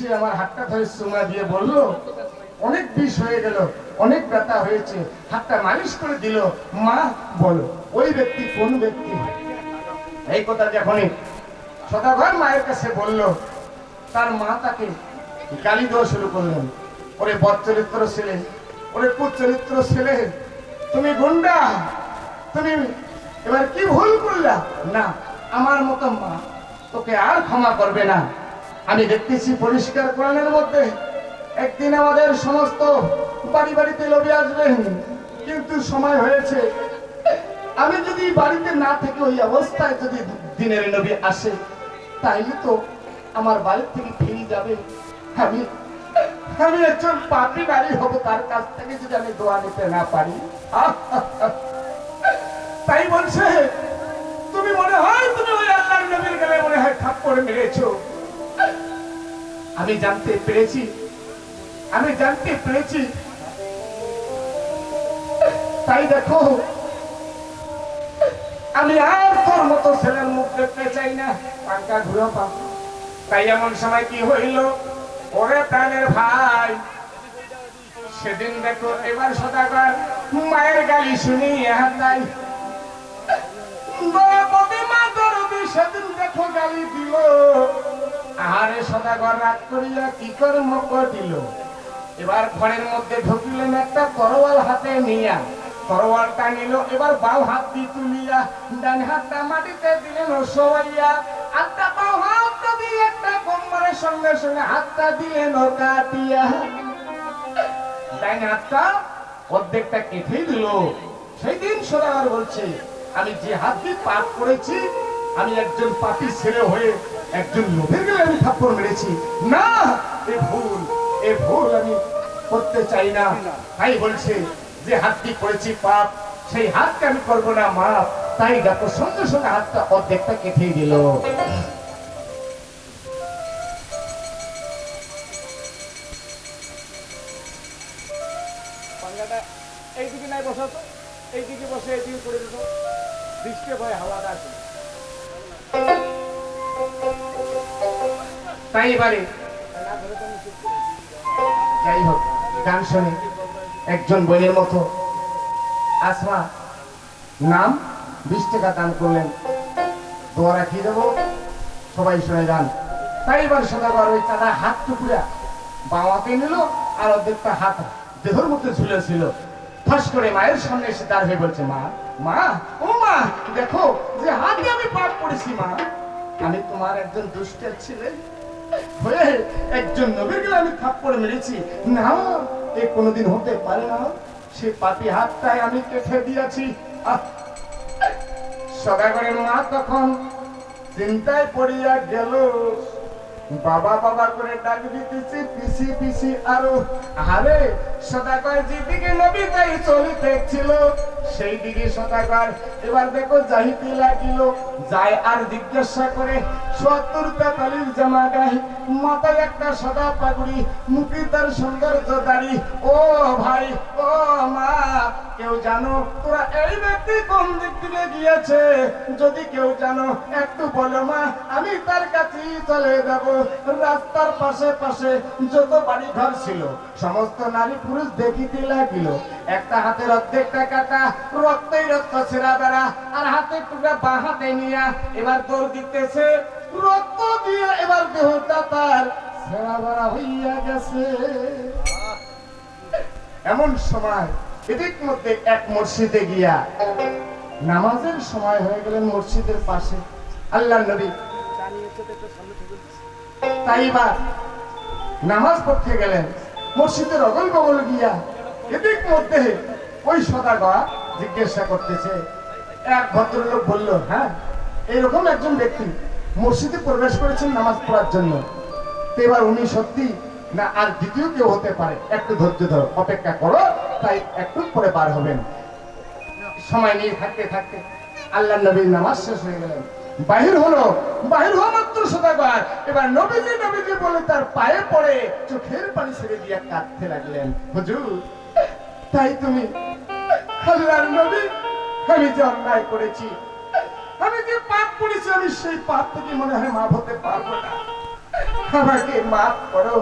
সে আমার হাতটা ধরে চুমা দিয়ে বলল, অনেক বিষ হয়ে গেল, অনেক ব্যথা হয়েছে, হাতটা মালিশ করে দিল। মা বলো ওই ব্যক্তি কোন ব্যক্তি? এই কথা যখনই সদাগর মায়ের কাছে বলল, তার মা তাকে গালি দেওয়া শুরু করলেন। ওরে বদচরিত্র ছেলে, ওরে কুচরিত্র ছেলে, তুমি গুন্ডা, তুমি এবার কি ভুল করলা? না, আমার মতো মা তোকে আর ক্ষমা করবে না। আমি দেখতেছি পরিষ্কার কোরআনের মধ্যে একদিন আমাদের সমস্ত বাড়ি বাড়িতে নবী আসবেন, কিন্তু সময় হয়েছে। আমি যদি বাড়িতে না থেকে ওই অবস্থায় যদি দিনের নবী আসে, তাইলে তো আমার বাড়ি থেকে ফিরে যাবে। আমি আমি একজন পাপী নারী হব, তার কাছ থেকে যদি আমি দোয়া নিতে না পারি। তাই বলছে, তুমি মনে হয় তুমি ওই আল্লাহর নবীর গালে মনে হয় থাপ্পড় মেরেছো। আমি জানতে পেরেছি, আমি জানতে পেরেছি। তাই দেখো, আমি আর তোর মতো ছেলের মুখ দেখতে চাই না। পাঙ্কা ঘুরো পাবো। তাই এমন সময় কি হইল, ওরে প্রাণের ভাই, সেদিন দেখো এবার সদাগর মায়ের গালি শুনি তাই সেদিন দেখো গালি দিল। আহারে সদাগর রাগ করিয়া কি কর্ম দিল। এবার ঘরের মধ্যে ঢুকিলেন, একটা তরোয়াল হাতে নিয়া তরোয়ালটা নিল। এবার বাম হাত দিয়ে তুলিয়া ডান হাতটা মাটিতে দিলেন শোয়াইয়া, একটা বাম হাতটা দিয়ে একটা কোমরের সঙ্গে সঙ্গে হাতটা দিলেন কাটিয়া। ডান হাতটা অর্ধেকটা কেটে দিল। সেই দিন সদাগর বলছে, আমি যে হাত দিয়ে পাপ করেছি, আমি একজন পাপী ছেলে হয়ে একজন লোভের গেলে আমি থাপ্পড় মেরেছি। না, এ ভুল, এ ভুল আমি করতে চাই না। তাই বলছে যে হাতটি করেছি পাপ, সেই হাতকে আমি করবো না মাপ। তাই দেখো সঙ্গে সঙ্গে হাতটা অর্ধেকটা কেটে দিল। এইদিকে নাই বসা তো, এইদিকে বসে এইদিকে করে দিত, বৃষ্টি ভয় হাওয়াটা আছে। তাই এবারে যাই হোক, গান শুনে একজন বইয়ের মতো আসমা নাম 20 টাকা দান করলেন। দোয়া রাখিয়ে দেবো, সবাই শুনে যান। তাই এবার সদাগর ওই তারা হাত টুকুরা বাবাকে নিল, আর অর্ধেকটা হাত দেহর মধ্যে ঝুলেছিল। ফাঁস করে মায়ের সামনে এসে দাঁড় হয়ে বলছে, মা, মা, ও মা, দেখো যে হাতে আমি পাপ করেছি। মা, আমি তোমার একজন দুষ্টের ছেলে হয়ে একজন নবীর গালে আমি থাপ্পড় মেরেছি। না, এ কোনোদিন হতে পারে না। সে পাপী হাতটাই আমি কেটে দিয়েছি। সদাগরের মা তখন চিন্তায় পড়িয়া গেল। বাবা বাবা করে ডাক দিতেছি, পিসি পিসি আরো। আরে সদাগর যেদিকে নবী তাই চলিতেছিল, সেই দিকে সদাগর এবার দেখো যাইতে লাগিল। যায় আর জিজ্ঞাসা করে ৭০-৪৩ জামা গায়ে, মাথায় একটা সাদা পাগড়ি, মুখে তার সৌন্দর্য দাড়ি। ও ভাই, ও মা, কেউ জানো তোরা এই ব্যক্তি কোন দিক থেকে গিয়েছে? যদি কেউ জানো একটু বলো মা, আমি তার কাছেই চলে যাব। রাস্তার পাশে পাশে যত বাড়ি ঘর ছিল সমস্ত নারী পুরুষ দেখিতে লাগিল। একটা হাতের অর্ধেকটা কাটা, রক্তই রক্ত ছেঁড়া বেড়া, আর হাতে টুকরা বাঁ হাতে নিয়া এবার দৌড় দিতেছে। রক্ত দিয়ে এবার দেহটা তার ছেঁড়া বেড়া হইয়া গেছে। এমন সময় এদিক মধ্যে এক মসজিদে গিয়া নামাজের সময় হয়ে গেলেন। মসজিদের পাশে আল্লাহর নবী তাই বা নামাজ পড়তে গেলেন। মসজিদের অগল বগল গিয়া এদিক মধ্যে ওই সদাগর জিজ্ঞাসা করতেছে। এক ভদ্রলোক বলল, হ্যাঁ, এইরকম একজন ব্যক্তি মসজিদে প্রবেশ করেছেন নামাজ পড়ার জন্য। তো এবার উনি সত্যি না আর দ্বিতীয় কেউ হতে পারে? একটু ধৈর্য ধরো, অপেক্ষা করো, তাই একটু পরে বার হবেন। সময় নিয়ে থাকতে থাকতে আল্লাহর নবীর নামাজ শেষ হয়ে গেলেন। বাহির হলো, বাহির হওয়া মাত্র সদাগর এবার নবীজি নবীজি বলে তার পায়ে পড়ে চোখের পানি ছেড়ে দিয়ে কাঁদতে লাগলেন। হুজুর, তাই তুমি আল্লাহর নবী, আমি যে অন্যায় করেছি, আমি যে পাপ করেছি, আমি সেই পাপ থেকে মনে হয় মাপ হতে পারবো না। আমাকে মাফ করো,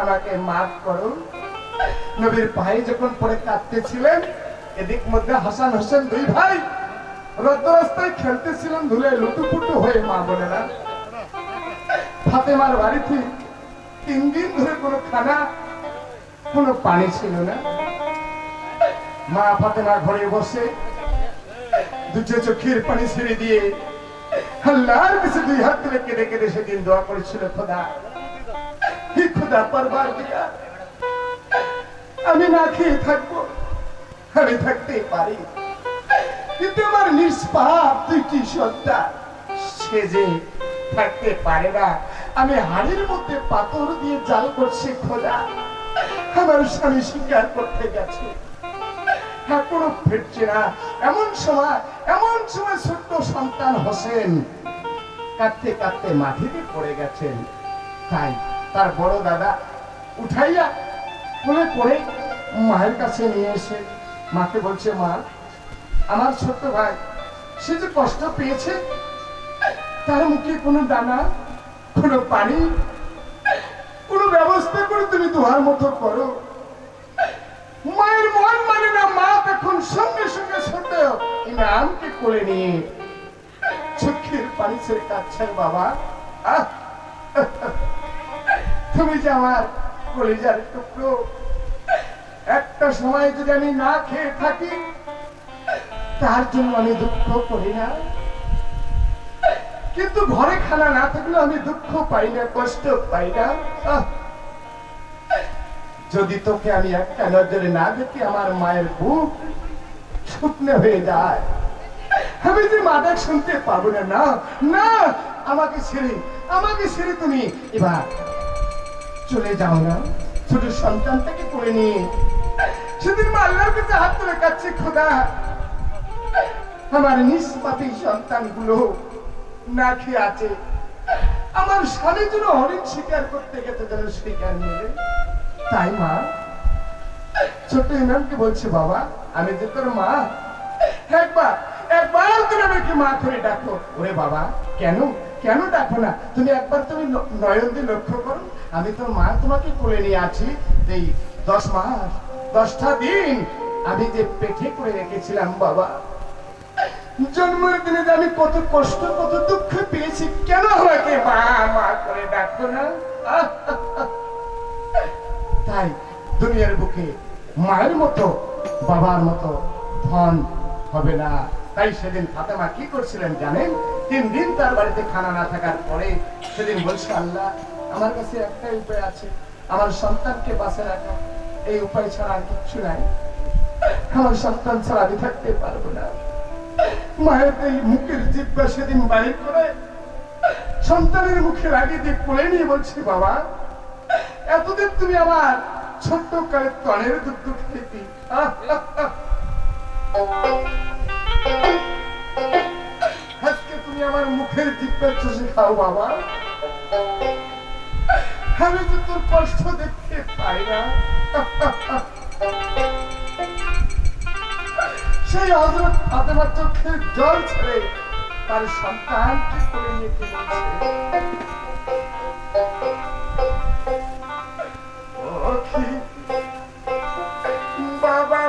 আমাকে মাফ করো। নবীর ভাই যখন পরে কাঁদতেছিলেন, এদিক মধ্যে হাসান হোসেন দুই ভাই রোদ রাস্তায় খেলতেছিলেন ধুলে লুটুপুটু হয়ে। মা বোনেরা, ফাতেমার বাড়িতে 3 দিন ধরে কোনো খানা কোনো পানি ছিল না। মা ফাতেমা ঘরে বসে দুটো চোখের পানি ছেড়ে দিয়ে আল্লাহর কাছে 2 হাত তুলে কেঁদে কেঁদে সেদিন দোয়া করেছিল, খোদা, হে খোদা পরওয়ারদিগার, আমি না খেয়ে থাকবো, আমি থাকতে পারি, কিন্তু আমার নিষ্পাপ 2টি সন্তান সেজে থাকতে পারে না। আমি হাড়ির মধ্যে পাথর দিয়ে জাল করছি, খোদা, আমার স্বামী স্বীকার করতে গেছে, এখনো ফিরছে না। এমন সময় ছোট্ট সন্তান হোসেন কাঁদতে কাঁদতে মাটিতে পড়ে গেছেন। তাই তার বড় দাদা উঠাইয়া কোলে করে মায়ের কাছে নিয়ে এসে মাকে বলছে, মা, আমার ছোট্ট ভাই সে যে কষ্ট পেয়েছে, তার মুখে কোনো দানা, কোনো পানি, কোনো ব্যবস্থা করে তুমি তোমার মতো করো। মায়ের মন মানে না। মা তখন সঙ্গে সঙ্গে ছোট ইমামকে কোলে নিয়ে চোখের পানি ছেড়ে কাঁদছেন, বাবা, তুমি যে আমার কলিজার টুকরো, একটা সময় যদি আমি না খেয়ে থাকি তার জন্য আমি দুঃখ করি না, কিন্তু ঘরে খানা না থাকলে আমি দুঃখ পাই না, কষ্ট পাই না। যদি তোকে আমি একটা নজরে না দেখি আমার মায়ের বুক শুকনো হয়ে যায়, আমি যে মা ডাক শুনতে পাবো না। না না, আমাকে ছেড়ে তুমি এবার চলে যাও না। ছোট সন্তানটাকে করে নিয়ে সেদিন মা আল্লাহর কাছে হাত তুলে কাঁদছে, খোদা, আমার নিষ্পাপী সন্তানগুলো না খেয়ে আছে, আমার স্বামী যেন হরিণ শিকার করতে গেছে, যেন শিকার নেবে। তাই মা ছোট ইমামকে বলছে, বাবা, আমি যে তোর মা, একবার তুমি আমাকে মা করে ডাকো। ওরে বাবা, কেন ডাকো না? তুমি একবার তুমি নয়ন দিয়ে লক্ষ্য করো, আমি তোর মা, তোমাকে কোলে নিয়ে আছি। এই 10 মাস 10টা দিন আমি যে পেটে করে রেখেছিলাম, বাবা, জন্মের দিনে যে আমি কত কষ্ট, কত দুঃখ পেয়েছি, কেন আমাকে মা করে ডাকো না? তাই দুনিয়ার বুকে মায়ের মতো, বাবার মতো ধন হবে না। তাই সেদিন ফাতেমা কি করছিলেন জানেন? 3 দিন তার বাড়িতে খানা না থাকার পরে সেদিন বলছে, আল্লাহ, আমার কাছে একটাই উপায় আছে, আমার সন্তানকে বাঁচে রাখা, এই উপায় ছাড়া আর কিচ্ছু নাই, আমার সন্তান ছাড়া আমি থাকতে পারবো না। মায়ের এই মুখের জিহ্বা সেদিন বাইর করে সন্তানের মুখে লাগিয়ে দিয়ে কোলে নিয়ে বলছি, বাবা, এতদিন তুমি আমার ছোট্ট কালের তনের দুধ খেতে, আজকে তুমি আমার মুখের জিহ্বা চষে খাও, বাবা, আমি তো তোর কষ্ট দেখতে পাই না। সেই হযরত ফাতেমার চোখের জল ছেড়ে তার সন্তানকে কোলে নিয়ে বলছে, বাবা,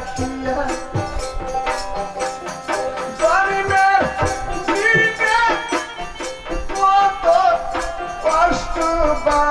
রাখিয়া জন্মের দিনে কত কষ্ট বা